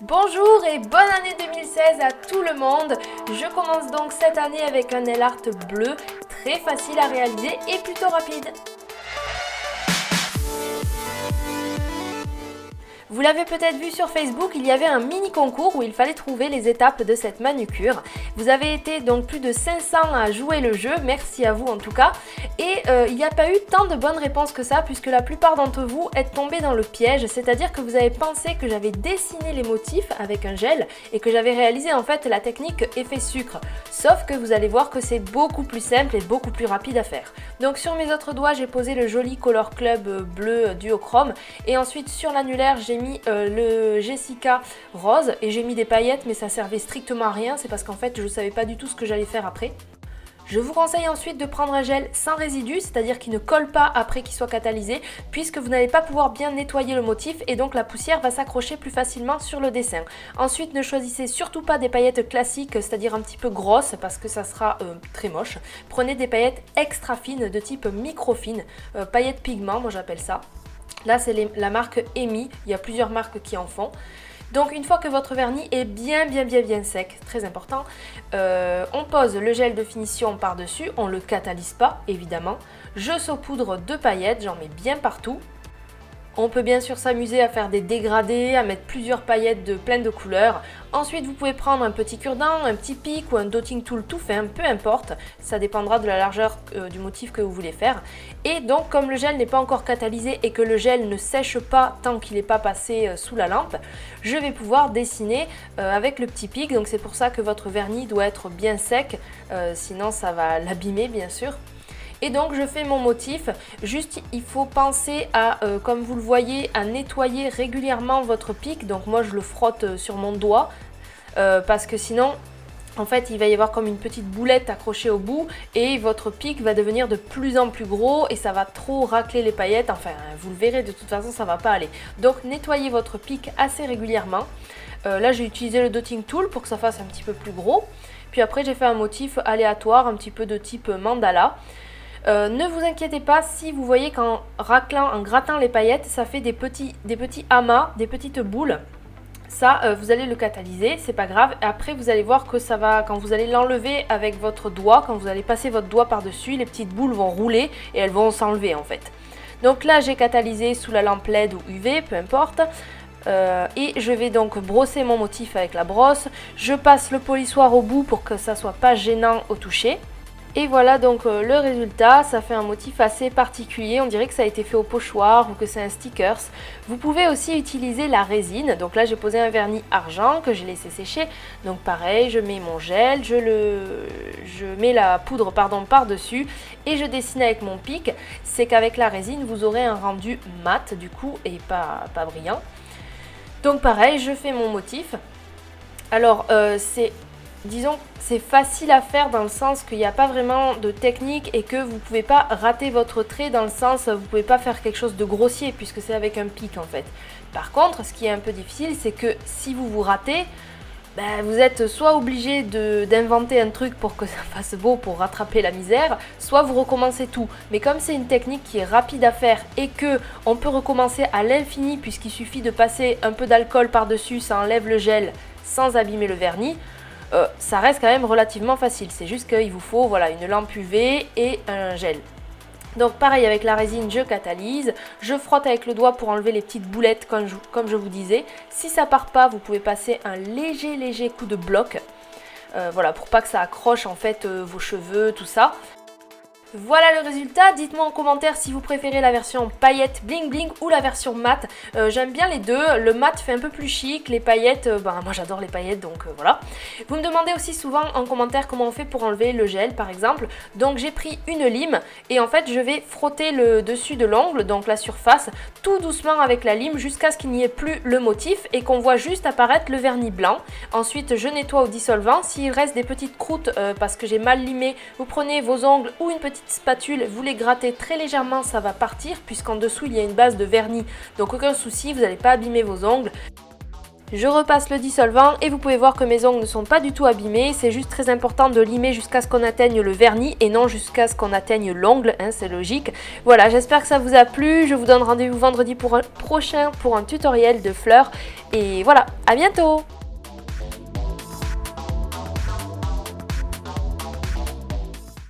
Bonjour et bonne année 2016 à tout le monde. Je commence donc cette année avec un nail art bleu, très facile à réaliser et plutôt rapide. Vous l'avez peut-être vu sur Facebook, il y avait un mini concours où il fallait trouver les étapes de cette manucure. Vous avez été donc plus de 500 à jouer le jeu, merci à vous en tout cas. Et il n'y a pas eu tant de bonnes réponses que ça puisque la plupart d'entre vous êtes tombés dans le piège, c'est-à-dire que vous avez pensé que j'avais dessiné les motifs avec un gel et que j'avais réalisé en fait la technique effet sucre. Sauf que vous allez voir que c'est beaucoup plus simple et beaucoup plus rapide à faire. Donc sur mes autres doigts, j'ai posé le joli Color Club bleu duochrome et ensuite sur l'annulaire, j'ai mis le Jessica rose et j'ai mis des paillettes mais ça servait strictement à rien, c'est parce qu'en fait je ne savais pas du tout ce que j'allais faire après. Je vous conseille ensuite de prendre un gel sans résidus, c'est-à-dire qu'il ne colle pas après qu'il soit catalysé, puisque vous n'allez pas pouvoir bien nettoyer le motif et donc la poussière va s'accrocher plus facilement sur le dessin. Ensuite, ne choisissez surtout pas des paillettes classiques, c'est-à-dire un petit peu grosses, parce que ça sera très moche. Prenez des paillettes extra fines, de type micro fines, paillettes pigment, moi j'appelle ça. Là, c'est la marque Emi, il y a plusieurs marques qui en font. Donc une fois que votre vernis est bien sec, très important, on pose le gel de finition par-dessus, on ne le catalyse pas évidemment. Je saupoudre de paillettes, j'en mets bien partout. On peut bien sûr s'amuser à faire des dégradés, à mettre plusieurs paillettes pleines de couleurs. Ensuite, vous pouvez prendre un petit cure-dent, un petit pic ou un dotting tool tout fin, peu importe. Ça dépendra de la largeur du motif que vous voulez faire. Et donc, comme le gel n'est pas encore catalysé et que le gel ne sèche pas tant qu'il n'est pas passé sous la lampe, je vais pouvoir dessiner avec le petit pic. Donc c'est pour ça que votre vernis doit être bien sec, sinon ça va l'abîmer bien sûr. Et donc je fais mon motif, juste il faut penser à, comme vous le voyez, à nettoyer régulièrement votre pic. Donc moi je le frotte sur mon doigt parce que sinon en fait il va y avoir comme une petite boulette accrochée au bout et votre pic va devenir de plus en plus gros et ça va trop racler les paillettes. Enfin vous le verrez, de toute façon ça va pas aller. Donc nettoyez votre pic assez régulièrement. Là j'ai utilisé le dotting tool pour que ça fasse un petit peu plus gros. Puis après j'ai fait un motif aléatoire, un petit peu de type mandala. Ne vous inquiétez pas si vous voyez qu'en raclant, en grattant les paillettes, ça fait des petits amas, des petites boules. Ça, vous allez le catalyser, c'est pas grave. Et après, vous allez voir que ça va, quand vous allez l'enlever avec votre doigt, quand vous allez passer votre doigt par-dessus, les petites boules vont rouler et elles vont s'enlever en fait. Donc là, j'ai catalysé sous la lampe LED ou UV, peu importe. Et je vais donc brosser mon motif avec la brosse. Je passe le polissoir au bout pour que ça soit pas gênant au toucher. Et voilà donc le résultat, ça fait un motif assez particulier, on dirait que ça a été fait au pochoir ou que c'est un stickers. Vous pouvez aussi utiliser la résine, donc là j'ai posé un vernis argent que j'ai laissé sécher. Donc pareil, je mets mon gel, je mets la poudre par-dessus et je dessine avec mon pic. C'est qu'avec la résine vous aurez un rendu mat du coup et pas brillant. Donc pareil, je fais mon motif. Alors disons, c'est facile à faire dans le sens qu'il n'y a pas vraiment de technique et que vous ne pouvez pas rater votre trait dans le sens, vous ne pouvez pas faire quelque chose de grossier puisque c'est avec un pic en fait. Par contre, ce qui est un peu difficile, c'est que si vous ratez, vous êtes soit obligé d'inventer un truc pour que ça fasse beau pour rattraper la misère, soit vous recommencez tout. Mais comme c'est une technique qui est rapide à faire et que on peut recommencer à l'infini puisqu'il suffit de passer un peu d'alcool par-dessus, ça enlève le gel sans abîmer le vernis, ça reste quand même relativement facile. C'est juste qu'il vous faut voilà, une lampe UV et un gel. Donc pareil avec la résine, je catalyse, je frotte avec le doigt pour enlever les petites boulettes comme je vous disais. Si ça part pas, vous pouvez passer un léger coup de bloc. Voilà, pour pas que ça accroche en fait vos cheveux, tout ça. Voilà le résultat, dites-moi en commentaire si vous préférez la version paillettes bling bling ou la version mat. J'aime bien les deux, le mat fait un peu plus chic, les paillettes, moi j'adore les paillettes donc voilà. Vous me demandez aussi souvent en commentaire comment on fait pour enlever le gel par exemple. Donc j'ai pris une lime et en fait je vais frotter le dessus de l'ongle, donc la surface, tout doucement avec la lime jusqu'à ce qu'il n'y ait plus le motif et qu'on voit juste apparaître le vernis blanc. Ensuite je nettoie au dissolvant, s'il reste des petites croûtes parce que j'ai mal limé, vous prenez vos ongles ou une petite spatule, vous les grattez très légèrement, ça va partir puisqu'en dessous il y a une base de vernis, donc aucun souci, vous n'allez pas abîmer vos ongles. Je repasse le dissolvant et vous pouvez voir que mes ongles ne sont pas du tout abîmés. C'est juste très important de limer jusqu'à ce qu'on atteigne le vernis et non jusqu'à ce qu'on atteigne l'ongle, hein, c'est logique. Voilà, j'espère que ça vous a plu. Je vous donne rendez-vous vendredi prochain pour un tutoriel de fleurs. Et voilà, à bientôt!